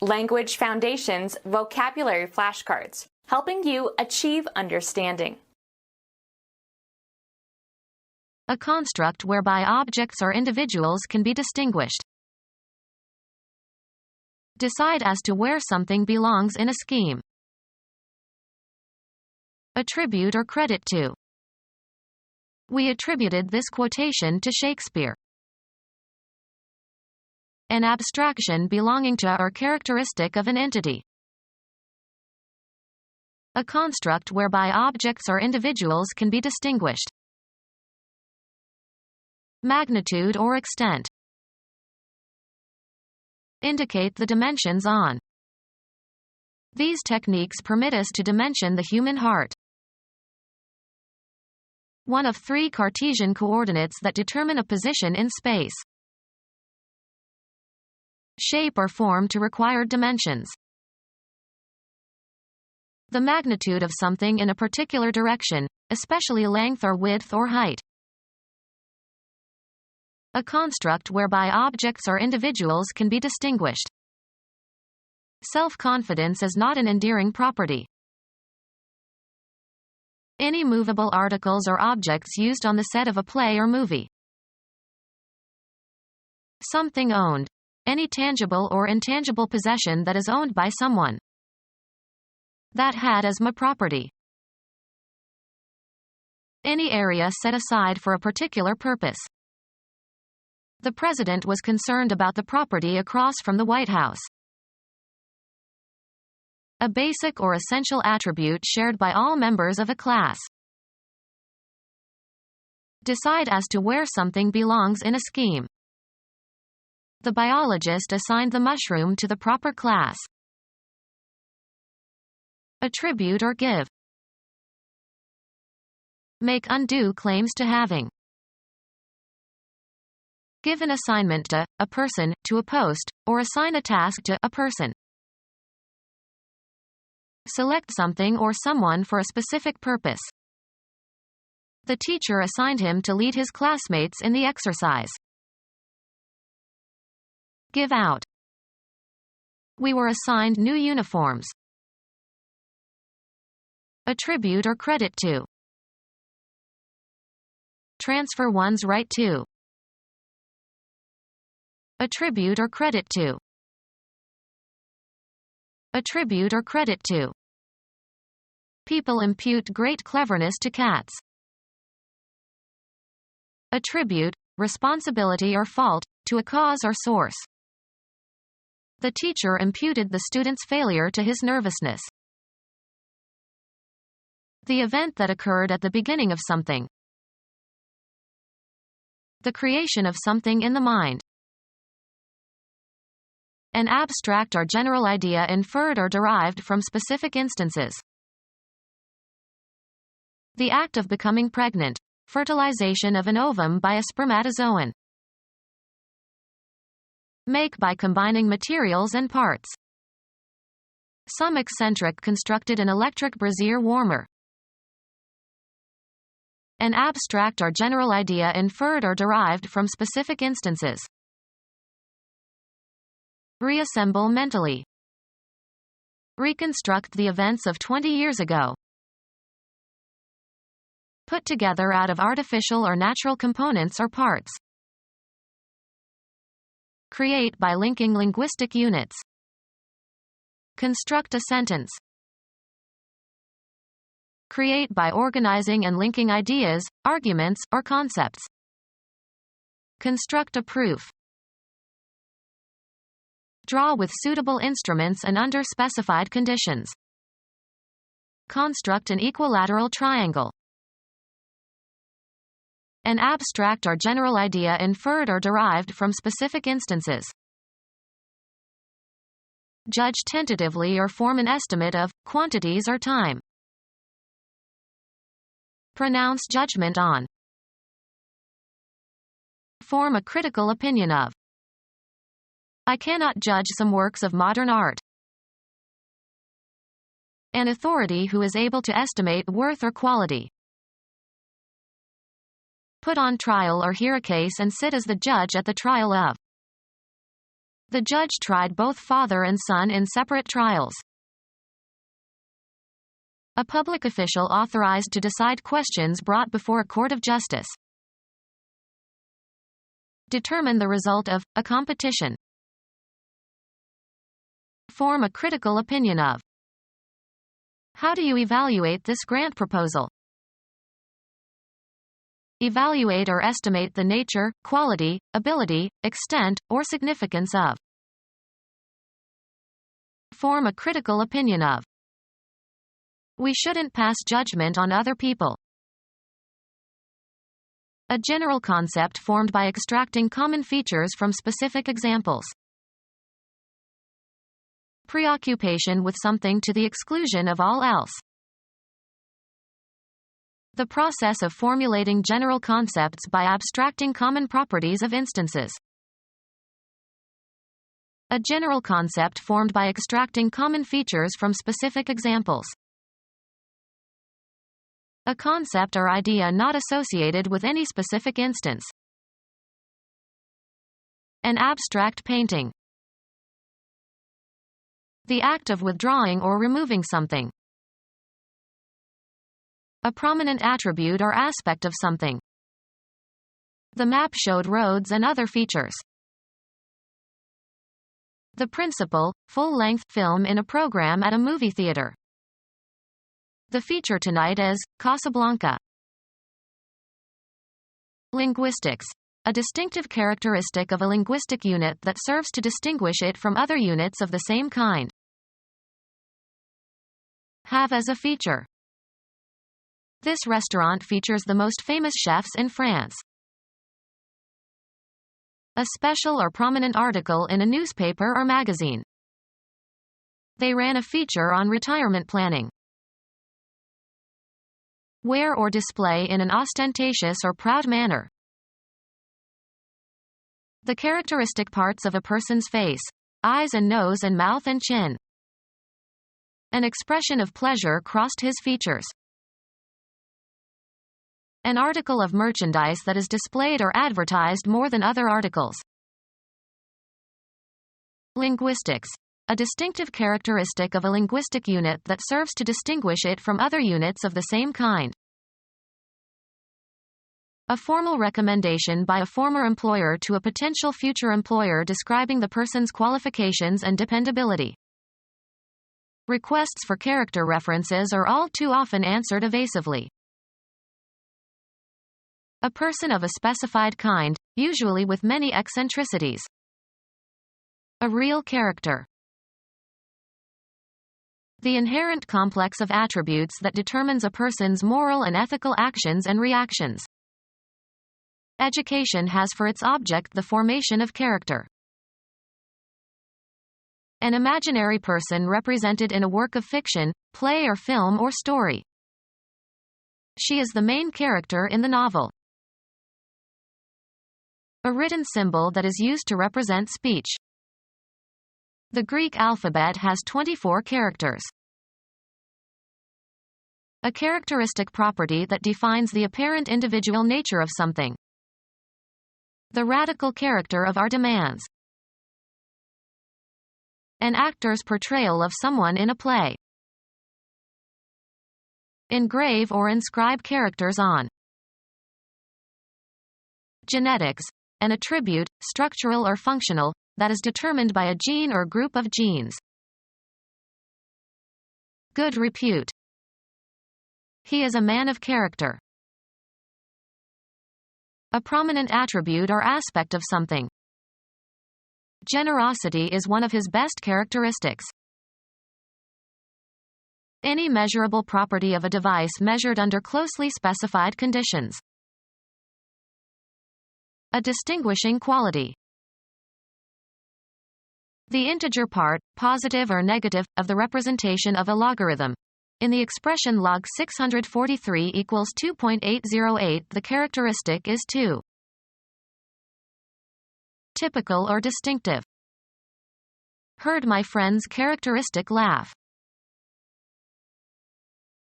Language Foundations Vocabulary Flashcards, helping you achieve understanding. A construct whereby objects or individuals can be distinguished. Decide as to where something belongs in a scheme. Attribute or credit to. We attributed this quotation to Shakespeare. An abstraction belonging to or characteristic of an entity. A construct whereby objects or individuals can be distinguished. Magnitude or extent. Indicate the dimensions on. These techniques permit us to dimension the human heart. One of three Cartesian coordinates that determine a position in space. Shape or form to required dimensions. The magnitude of something in a particular direction, especially length or width or height. A construct whereby objects or individuals can be distinguished. Self-confidence is not an endearing property. Any movable articles or objects used on the set of a play or movie. Something owned. Any tangible or intangible possession that is owned by someone. That had as my property. Any area set aside for a particular purpose. The president was concerned about the property across from the White House. A basic or essential attribute shared by all members of a class. Decide as to where something belongs in a scheme. The biologist assigned the mushroom to the proper class. Attribute or give. Make undue claims to having. Give an assignment to a person, to a post, or assign a task to a person. Select something or someone for a specific purpose. The teacher assigned him to lead his classmates in the exercise. Give out. We were assigned new uniforms. Attribute or credit to. Transfer one's right to. Attribute or credit to. Attribute or credit to. People impute great cleverness to cats. Attribute, responsibility or fault, to a cause or source. The teacher imputed the student's failure to his nervousness. The event that occurred at the beginning of something. The creation of something in the mind. An abstract or general idea inferred or derived from specific instances. The act of becoming pregnant. Fertilization of an ovum by a spermatozoan. Make by combining materials and parts. Some eccentric constructed an electric brazier warmer. An abstract or general idea inferred or derived from specific instances. Reassemble mentally. Reconstruct the events of 20 years ago. Put together out of artificial or natural components or parts. Create by linking linguistic units. Construct a sentence. Create by organizing and linking ideas, arguments, or concepts. Construct a proof. Draw with suitable instruments and under specified conditions. Construct an equilateral triangle. An abstract or general idea inferred or derived from specific instances. Judge tentatively or form an estimate of quantities or time. Pronounce judgment on. Form a critical opinion of. I cannot judge some works of modern art. An authority who is able to estimate worth or quality. Put on trial or hear a case and sit as the judge at the trial of. The judge tried both father and son in separate trials. A public official authorized to decide questions brought before a court of justice. Determine the result of a competition. Form a critical opinion of. How do you evaluate this grant proposal? Evaluate or estimate the nature, quality, ability, extent, or significance of. Form a critical opinion of. We shouldn't pass judgment on other people. A general concept formed by extracting common features from specific examples. Preoccupation with something to the exclusion of all else. The process of formulating general concepts by abstracting common properties of instances. A general concept formed by extracting common features from specific examples. A concept or idea not associated with any specific instance. An abstract painting. The act of withdrawing or removing something. A prominent attribute or aspect of something. The map showed roads and other features. The principal, full-length film in a program at a movie theater. The feature tonight is Casablanca. Linguistics. A distinctive characteristic of a linguistic unit that serves to distinguish it from other units of the same kind. Have as a feature. This restaurant features the most famous chefs in France. A special or prominent article in a newspaper or magazine. They ran a feature on retirement planning. Wear or display in an ostentatious or proud manner. The characteristic parts of a person's face: eyes and nose and mouth and chin. An expression of pleasure crossed his features. An article of merchandise that is displayed or advertised more than other articles. Linguistics. A distinctive characteristic of a linguistic unit that serves to distinguish it from other units of the same kind. A formal recommendation by a former employer to a potential future employer describing the person's qualifications and dependability. Requests for character references are all too often answered evasively. A person of a specified kind, usually with many eccentricities. A real character. The inherent complex of attributes that determines a person's moral and ethical actions and reactions. Education has for its object the formation of character. An imaginary person represented in a work of fiction, play or film or story. She is the main character in the novel. A written symbol that is used to represent speech. The Greek alphabet has 24 characters. A characteristic property that defines the apparent individual nature of something. The radical character of our demands. An actor's portrayal of someone in a play. Engrave or inscribe characters on. Genetics. An attribute, structural or functional, that is determined by a gene or group of genes. Good repute. He is a man of character. A prominent attribute or aspect of something. Generosity is one of his best characteristics. Any measurable property of a device measured under closely specified conditions. A distinguishing quality. The integer part, positive or negative, of the representation of a logarithm. In the expression log 643 equals 2.808, the characteristic is 2. Typical or distinctive. Heard my friend's characteristic laugh.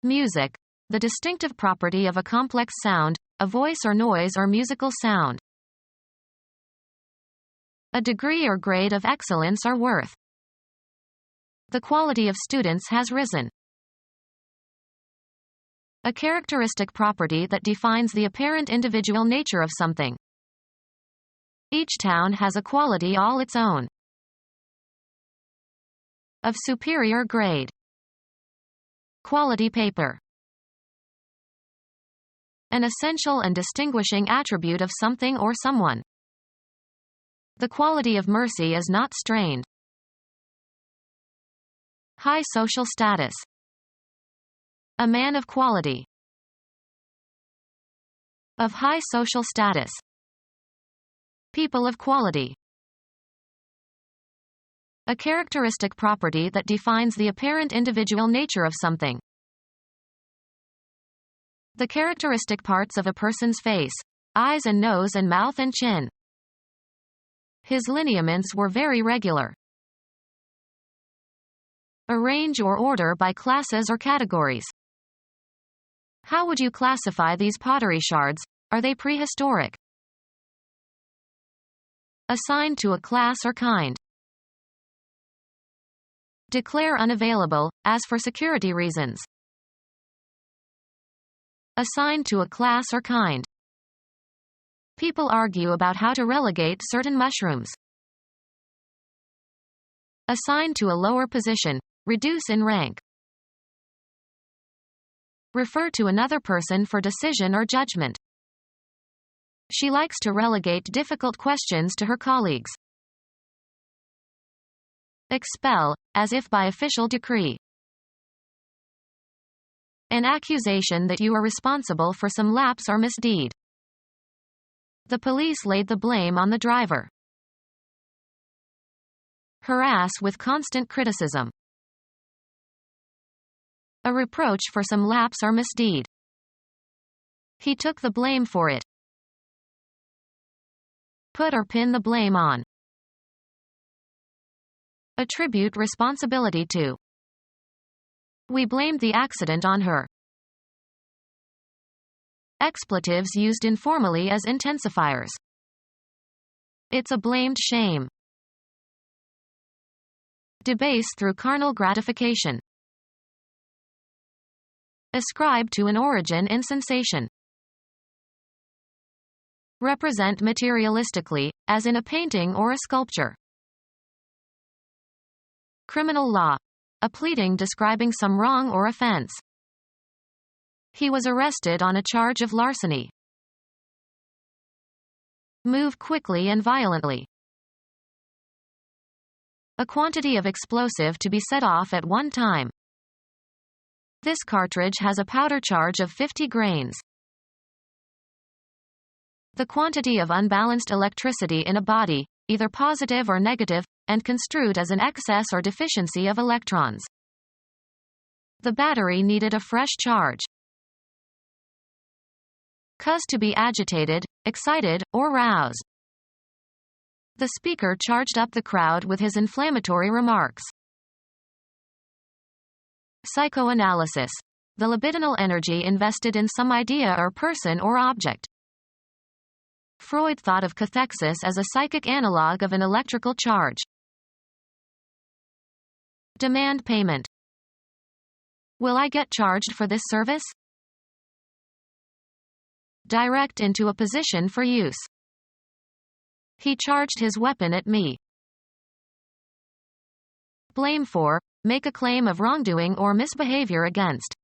Music. The distinctive property of a complex sound, a voice or noise or musical sound. A degree or grade of excellence or worth. The quality of students has risen. A characteristic property that defines the apparent individual nature of something. Each town has a quality all its own. Of superior grade. Quality paper. An essential and distinguishing attribute of something or someone. The quality of mercy is not strained. High social status. A man of quality. Of high social status. People of quality. A characteristic property that defines the apparent individual nature of something. The characteristic parts of a person's face: eyes and nose and mouth and chin. His lineaments were very regular. Arrange or order by classes or categories. How would you classify these pottery shards? Are they prehistoric? Assign to a class or kind. Declare unavailable, as for security reasons. Assign to a class or kind. People argue about how to relegate certain mushrooms. Assign to a lower position. Reduce in rank. Refer to another person for decision or judgment. She likes to relegate difficult questions to her colleagues. Expel, as if by official decree. An accusation that you are responsible for some lapse or misdeed. The police laid the blame on the driver. Harass with constant criticism. A reproach for some lapse or misdeed. He took the blame for it. Put or pin the blame on. Attribute responsibility to. We blamed the accident on her. Expletives used informally as intensifiers. It's a blamed shame. Debase through carnal gratification. Ascribe to an origin in sensation. Represent materialistically, as in a painting or a sculpture. Criminal law. A pleading describing some wrong or offense. He was arrested on a charge of larceny. Move quickly and violently. A quantity of explosive to be set off at one time. This cartridge has a powder charge of 50 grains. The quantity of unbalanced electricity in a body, either positive or negative, and construed as an excess or deficiency of electrons. The battery needed a fresh charge. Cause to be agitated, excited, or roused. The speaker charged up the crowd with his inflammatory remarks. Psychoanalysis. The libidinal energy invested in some idea or person or object. Freud thought of cathexis as a psychic analog of an electrical charge. Demand payment. Will I get charged for this service? Direct into a position for use. He charged his weapon at me. Blame for. Make a claim of wrongdoing or misbehavior against.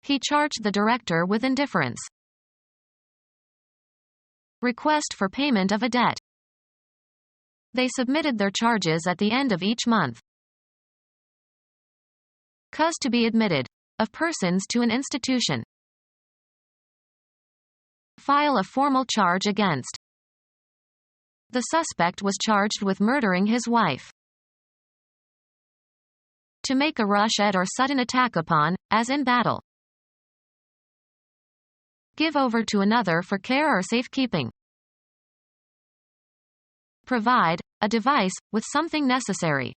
He charged the director with indifference. Request for payment of a debt. They submitted their charges at the end of each month. Cause to be admitted. Of persons to an institution. File a formal charge against. The suspect was charged with murdering his wife. To make a rush at or sudden attack upon, as in battle. Give over to another for care or safekeeping. Provide, a device, with something necessary.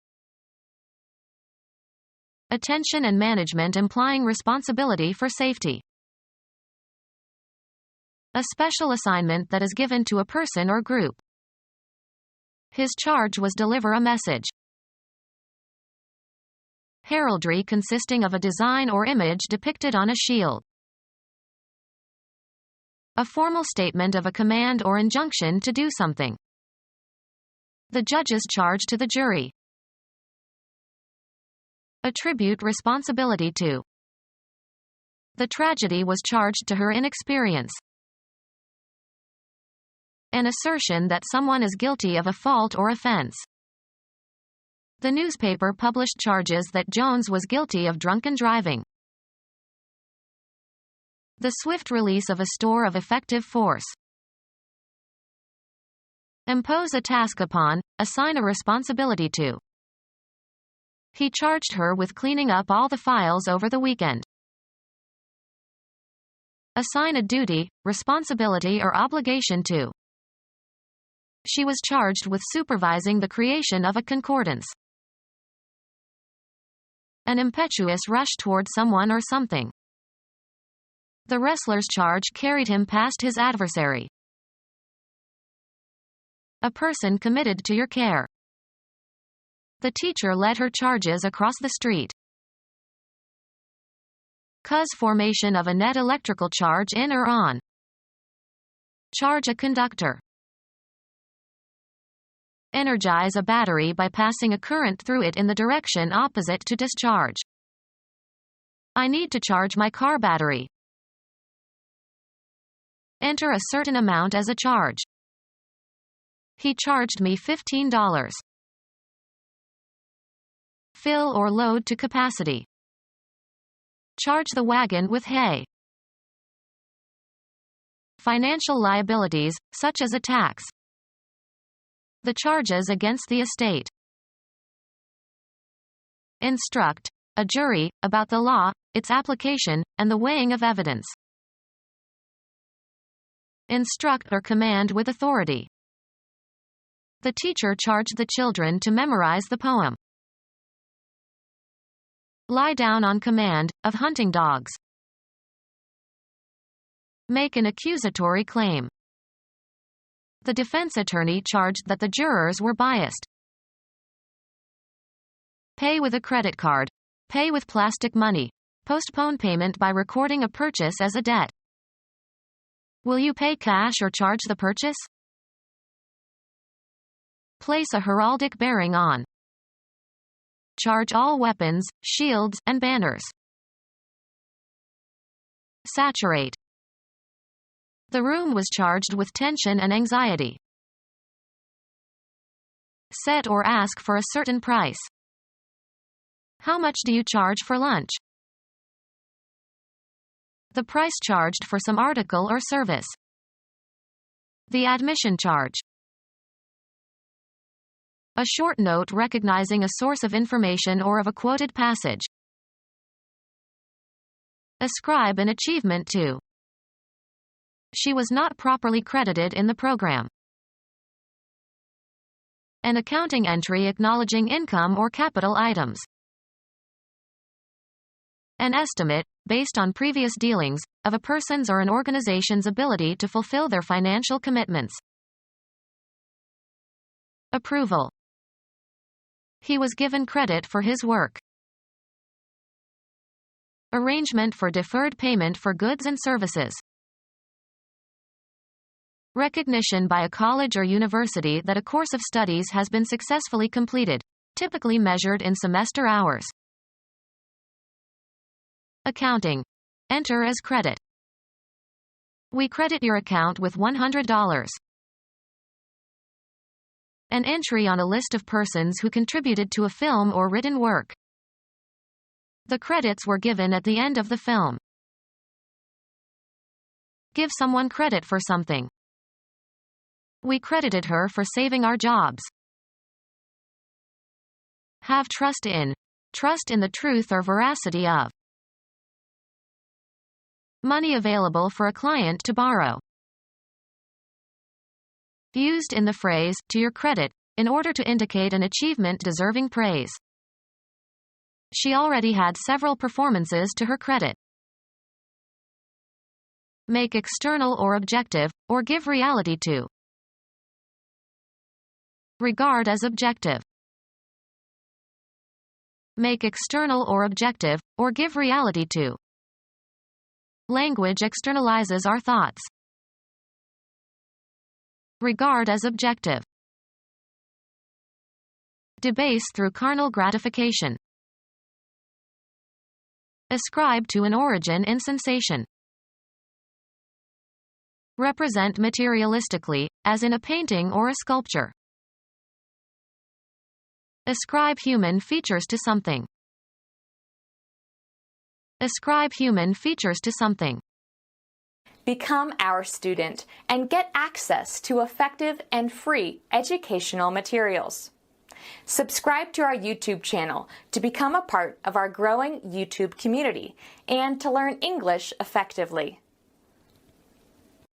Attention and management implying responsibility for safety. A special assignment that is given to a person or group. His charge was deliver a message. Heraldry consisting of a design or image depicted on a shield. A formal statement of a command or injunction to do something. The judge's charge to the jury. Attribute responsibility to. The tragedy was charged to her inexperience. An assertion that someone is guilty of a fault or offense. The newspaper published charges that Jones was guilty of drunken driving. The swift release of a store of effective force. Impose a task upon, assign a responsibility to. He charged her with cleaning up all the files over the weekend. Assign a duty, responsibility or obligation to. She was charged with supervising the creation of a concordance. An impetuous rush toward someone or something. The wrestler's charge carried him past his adversary. A person committed to your care. The teacher led her charges across the street. Cause formation of a net electrical charge in or on. Charge a conductor. Energize a battery by passing a current through it in the direction opposite to discharge. I need to charge my car battery. Enter a certain amount as a charge. He charged me $15. Fill or load to capacity. Charge the wagon with hay. Financial liabilities, such as a tax. The charges against the estate. Instruct a jury about the law, its application, and the weighing of evidence. Instruct or command with authority. The teacher charged the children to memorize the poem. Lie down on command, of hunting dogs. Make an accusatory claim. The defense attorney charged that the jurors were biased. Pay with a credit card. Pay with plastic money. Postpone payment by recording a purchase as a debt. Will you pay cash or charge the purchase? Place a heraldic bearing on. Charge all weapons, shields, and banners. Saturate. The room was charged with tension and anxiety. Set or ask for a certain price. How much do you charge for lunch? The price charged for some article or service. The admission charge. A short note recognizing a source of information or of a quoted passage. Ascribe an achievement to. She was not properly credited in the program. An accounting entry acknowledging income or capital items. An estimate, based on previous dealings, of a person's or an organization's ability to fulfill their financial commitments. Approval. He was given credit for his work. Arrangement for deferred payment for goods and services. Recognition by a college or university that a course of studies has been successfully completed, typically measured in semester hours. Accounting. Enter as credit. We credit your account with $100. An entry on a list of persons who contributed to a film or written work. The credits were given at the end of the film. Give someone credit for something. We credited her for saving our jobs. Have trust in. Trust in the truth or veracity of. Money available for a client to borrow. Used in the phrase, to your credit, in order to indicate an achievement deserving praise. She already had several performances to her credit. Make external or objective, or give reality to. Regard as objective. Make external or objective, or give reality to. Language externalizes our thoughts. Regard as objective. Debase through carnal gratification. Ascribe to an origin in sensation. Represent materialistically, as in a painting or a sculpture. Ascribe human features to something. Ascribe human features to something. Become our student and get access to effective and free educational materials. Subscribe to our YouTube channel to become a part of our growing YouTube community and to learn English effectively.